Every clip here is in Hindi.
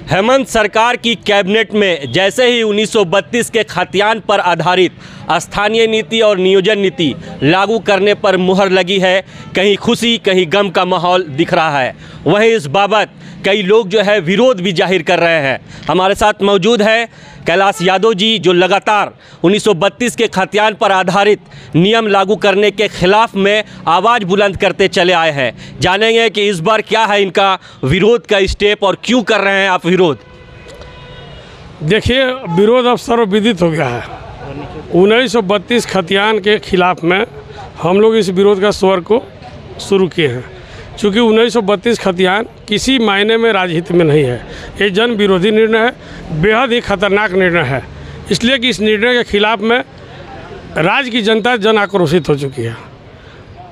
हेमंत सरकार की कैबिनेट में जैसे ही 1932 के खतियान पर आधारित स्थानीय नीति और नियोजन नीति लागू करने पर मुहर लगी है, कहीं खुशी कहीं गम का माहौल दिख रहा है। वहीं इस बाबत कई लोग जो है विरोध भी जाहिर कर रहे हैं। हमारे साथ मौजूद है कैलाश यादव जी, जो लगातार 1932 के खतियान पर आधारित नियम लागू करने के खिलाफ में आवाज़ बुलंद करते चले आए हैं। जानेंगे कि इस बार क्या है इनका विरोध का स्टेप और क्यों कर रहे हैं आप विरोध। देखिए, विरोध अब सर्वविदित हो गया है। 1932 खतियान के खिलाफ में हम लोग इस विरोध का स्वर को शुरू किए हैं, चूँकि 1932 खतियान किसी मायने में राजहित में नहीं है। ये जन विरोधी निर्णय है, बेहद ही खतरनाक निर्णय है, इसलिए कि इस निर्णय के खिलाफ में राज्य की जनता जन आक्रोशित हो चुकी है।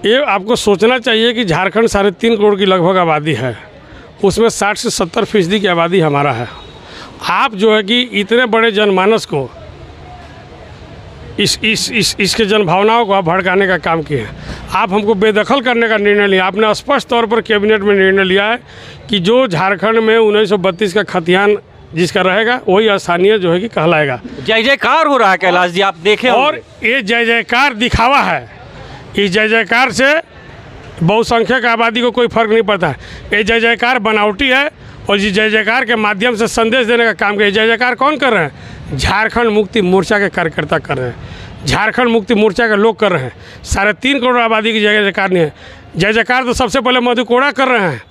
ये आपको सोचना चाहिए कि झारखंड 3.5 करोड़ की लगभग आबादी है, उसमें 60 से 70% की आबादी हमारा है। आप जो है कि इतने बड़े जनमानस को इसके जनभावनाओं को आप भड़काने का काम किए हैं। आप हमको बेदखल करने का निर्णय लिया। आपने स्पष्ट तौर पर कैबिनेट में निर्णय लिया है कि जो झारखंड में 1932 का खतियान जिसका रहेगा वही स्थानीय जो है कि कहलाएगा। जय जयकार हो रहा है कैलाश जी, आप देखें। और ये जय जयकार दिखावा है। इस जय जयकार से बहुसंख्यक आबादी को कोई फर्क नहीं पड़ता है। ये जय जयकार बनावटी है और इस जय जयकार के माध्यम से संदेश देने का काम किया। जय जयकार कौन कर रहे हैं? झारखंड मुक्ति मोर्चा के कार्यकर्ता कर रहे हैं, झारखंड मुक्ति मोर्चा के लोग कर रहे हैं। 3.5 करोड़ आबादी की जय जयकार नहीं है। जय जयकार तो सबसे पहले मधु कोड़ा कर रहे हैं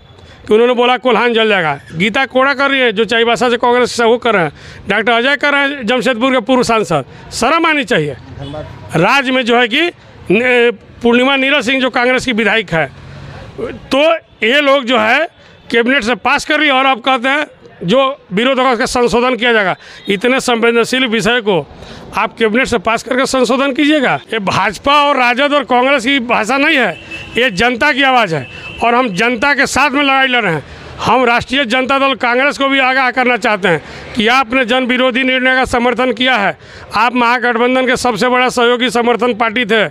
कि उन्होंने बोला कोल्हान जल जाएगा। गीता कोड़ा कर रही है, जो चाईबासा से कांग्रेस से वो कर रहे हैं। डॉक्टर अजय कर रहे हैं, जमशेदपुर के पूर्व सांसद। शर्म आनी चाहिए। राज्य में जो है कि पूर्णिमा नीरज सिंह जो कांग्रेस की विधायक है, तो ये लोग जो है कैबिनेट से पास कर रही है और अब कहते हैं जो विरोध होगा उसका संशोधन किया जाएगा। इतने संवेदनशील विषय को आप कैबिनेट से पास करके संशोधन कीजिएगा। ये भाजपा और राजद और कांग्रेस की भाषा नहीं है, ये जनता की आवाज़ है और हम जनता के साथ में लड़ाई लड़ रहे हैं। हम राष्ट्रीय जनता दल कांग्रेस को भी आगाह करना चाहते हैं कि आपने जन विरोधी निर्णय का समर्थन किया है। आप महागठबंधन के सबसे बड़ा सहयोगी समर्थन पार्टी थे।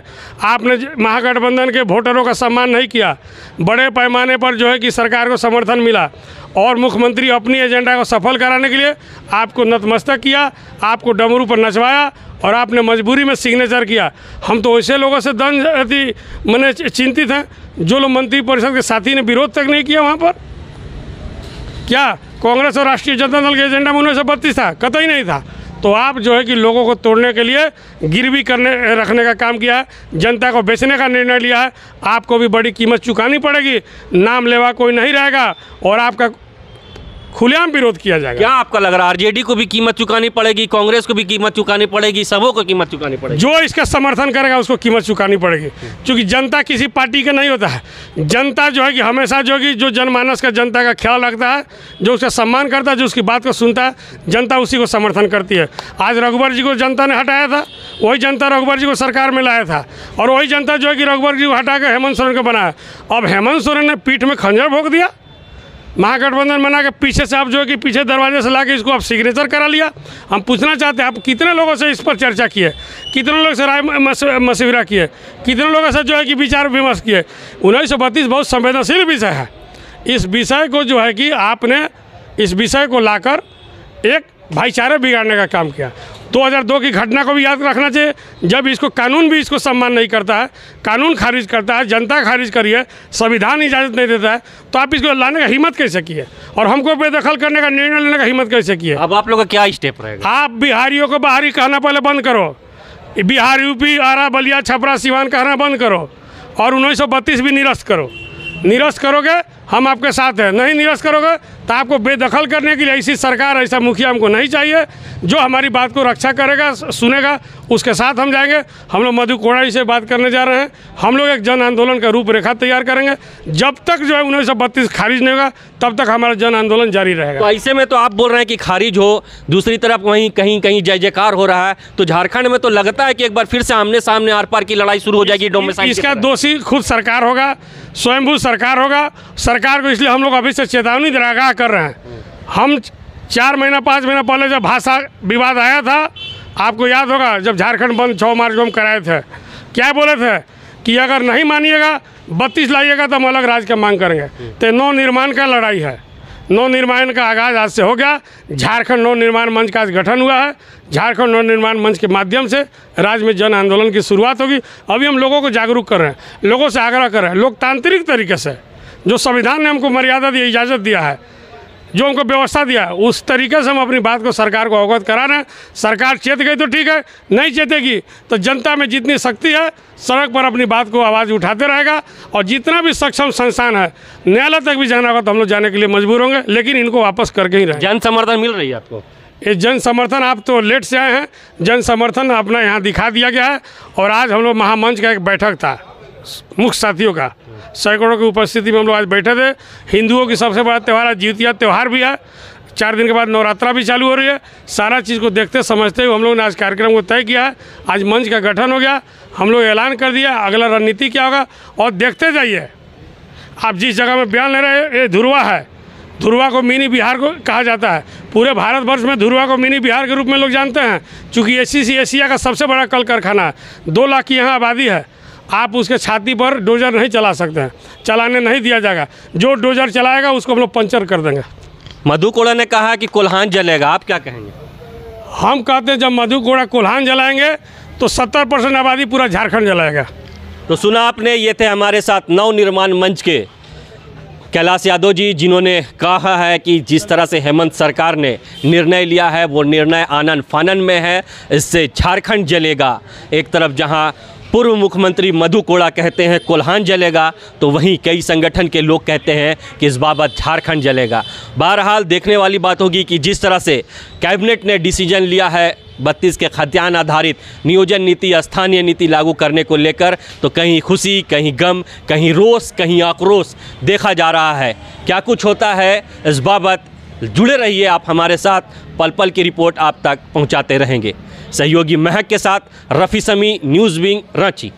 आपने महागठबंधन के वोटरों का सम्मान नहीं किया। बड़े पैमाने पर जो है कि सरकार को समर्थन मिला और मुख्यमंत्री अपनी एजेंडा को सफल कराने के लिए आपको नतमस्तक किया, आपको डमरू पर नचवाया और आपने मजबूरी में सिग्नेचर किया। हम तो ऐसे लोगों से मैंने चिंतित हैं जो लोग मंत्री परिषद के साथी ने विरोध तक नहीं किया। वहाँ पर क्या कांग्रेस और राष्ट्रीय जनता दल के एजेंडा में 1932 था? कतई नहीं था। तो आप जो है कि लोगों को तोड़ने के लिए गिरवी रखने का काम किया है, जनता को बेचने का निर्णय लिया है। आपको भी बड़ी कीमत चुकानी पड़ेगी, नाम लेवा कोई नहीं रहेगा और आपका खुलेआम विरोध किया जाएगा। क्या आपका लग रहा है आरजेडी को भी कीमत चुकानी पड़ेगी, कांग्रेस को भी कीमत चुकानी पड़ेगी, सबों को कीमत चुकानी पड़ेगी? जो इसका समर्थन करेगा उसको कीमत चुकानी पड़ेगी, क्योंकि जनता किसी पार्टी का नहीं होता है। जनता जो है कि हमेशा जो कि जो जनमानस का जनता का ख्याल रखता है, जो उसका सम्मान करता है, जो उसकी बात को सुनता है, जनता उसी को समर्थन करती है। आज रघुवर जी को जनता ने हटाया था, वही जनता रघुवर जी को सरकार में लाया था और वही जनता जो है कि रघुवर जी को हटा कर हेमंत सोरेन को बनाया। अब हेमंत सोरेन ने पीठ में खंजर भोंक दिया। महागठबंधन बना के पीछे से आप जो है कि पीछे दरवाजे से ला के इसको आप सिग्नेचर करा लिया। हम पूछना चाहते हैं, आप कितने लोगों से इस पर चर्चा किए, कितने लोगों से राय मशविरा किए, कितने लोगों से जो है कि विचार विमर्श किए? 1932 बहुत संवेदनशील विषय है। इस विषय को जो है कि आपने इस विषय को लाकर एक भाईचारे बिगाड़ने का काम किया। 2002 की घटना को भी याद रखना चाहिए, जब इसको कानून भी इसको सम्मान नहीं करता है, कानून खारिज करता है, जनता खारिज करी है, संविधान इजाज़त नहीं देता है, तो आप इसको लाने का हिम्मत कैसे किए और हमको बेदखल करने का निर्णय लेने का हिम्मत कैसे किए? अब आप लोग का क्या स्टेप रहेगा? आप बिहारियों को बाहरी कहना पहले बंद करो। बिहार, यूपी, आरा, बलिया, छपरा, सिवान कहना बंद करो और 1932 भी निरस्त करो। निरस्त करोगे हम आपके साथ हैं, नहीं निरस्त करोगे तो आपको बेदखल करने के लिए ऐसी सरकार, ऐसा मुखिया हमको नहीं चाहिए। जो हमारी बात को रक्षा करेगा, सुनेगा, उसके साथ हम जाएंगे। हम लोग मधु कोड़ा से बात करने जा रहे हैं। हम लोग एक जन आंदोलन का रूपरेखा तैयार करेंगे। जब तक जो है 1932 खारिज नहीं होगा तब तक हमारा जन आंदोलन जारी रहेगा। तो ऐसे में तो आप बोल रहे हैं कि खारिज हो, दूसरी तरफ वहीं कहीं कहीं जय जयकार हो रहा है, तो झारखंड में तो लगता है कि एक बार फिर से आमने सामने आर पार की लड़ाई शुरू हो जाएगी। डोमिसाइल इसका दोषी खुद सरकार होगा, स्वयंभू सरकार होगा। सरकार को इसलिए हम लोग अभी से चेतावनी आगाह कर रहे हैं। हम 4 महीना 5 महीना पहले जब भाषा विवाद आया था, आपको याद होगा, जब झारखंड बंद 6 मार्च को हम कराए थे, क्या बोले थे कि अगर नहीं मानिएगा 32 लाइएगा तो हम अलग राज्य का मांग करेंगे। तो नौ निर्माण का लड़ाई है। नवनिर्माण का आगाज़ आज से हो गया। झारखंड नवनिर्माण मंच का आज गठन हुआ है। झारखंड नवनिर्माण मंच के माध्यम से राज्य में जन आंदोलन की शुरुआत होगी। अभी हम लोगों को जागरूक कर रहे हैं, लोगों से आग्रह कर रहे हैं, लोकतांत्रिक तरीके से जो संविधान ने हमको मर्यादा दी, इजाज़त दिया है, जो हमको व्यवस्था दिया है, उस तरीके से हम अपनी बात को सरकार को अवगत करा रहे हैं। सरकार चेत गई तो ठीक है, नहीं चेतेगी तो जनता में जितनी शक्ति है सड़क पर अपनी बात को आवाज़ उठाते रहेगा। और जितना भी सक्षम संस्थान है, न्यायालय तक भी जाना होगा तो हम लोग जाने के लिए मजबूर होंगे, लेकिन इनको वापस करके ही रहेंगे। जन समर्थन मिल रही है आपको? ये जन समर्थन, आप तो लेट से आए हैं, जन समर्थन अपना यहाँ दिखा दिया गया है। और आज हम लोग महामंच का एक बैठक था मुख्य साथियों का, सैकड़ों की उपस्थिति में हम लोग आज बैठे थे। हिंदुओं की सबसे बड़ा त्यौहार है, जिउतिया त्यौहार भी है, 4 दिन के बाद नवरात्रा भी चालू हो रही है। सारा चीज़ को देखते समझते हुए हम लोग ने आज कार्यक्रम को तय किया है। आज मंच का गठन हो गया, हम लोग ऐलान कर दिया अगला रणनीति क्या होगा। और देखते जाइए, आप जिस जगह में बयान ले रहे हैं ये धुरवा है। धुरवा को मिनी बिहार को कहा जाता है। पूरे भारतवर्ष में धुरवा को मिनी बिहार के रूप में लोग जानते हैं, चूँकि ACC एशिया का सबसे बड़ा कल कारखाना है। 2 लाख की यहाँ आबादी है। आप उसके छाती पर डोजर नहीं चला सकते हैं, चलाने नहीं दिया जाएगा। जो डोजर चलाएगा उसको हम लोग पंचर कर देंगे। मधु कोड़ा ने कहा कि कोल्हान जलेगा, आप क्या कहेंगे? हम कहते हैं जब मधु कोड़ा कोल्हान जलाएंगे तो 70% आबादी पूरा झारखंड जलाएगा। तो सुना आपने, ये थे हमारे साथ नवनिर्माण मंच के कैलाश यादव जी, जिन्होंने कहा है कि जिस तरह से हेमंत सरकार ने निर्णय लिया है वो निर्णय आनन फानन में है, इससे झारखंड जलेगा। एक तरफ जहां पूर्व मुख्यमंत्री मधु कोड़ा कहते हैं कोल्हान जलेगा, तो वहीं कई संगठन के लोग कहते हैं कि इस बाबत झारखंड जलेगा। बहरहाल देखने वाली बात होगी कि जिस तरह से कैबिनेट ने डिसीजन लिया है 32 के खाद्यान्न आधारित नियोजन नीति, स्थानीय नीति लागू करने को लेकर, तो कहीं खुशी, कहीं गम, कहीं रोष, कहीं आक्रोश देखा जा रहा है। क्या कुछ होता है इस बाबत जुड़े रहिए आप हमारे साथ, पल पल की रिपोर्ट आप तक पहुंचाते रहेंगे। सहयोगी महक के साथ रफ़ी समी, न्यूज़ विंग, रांची।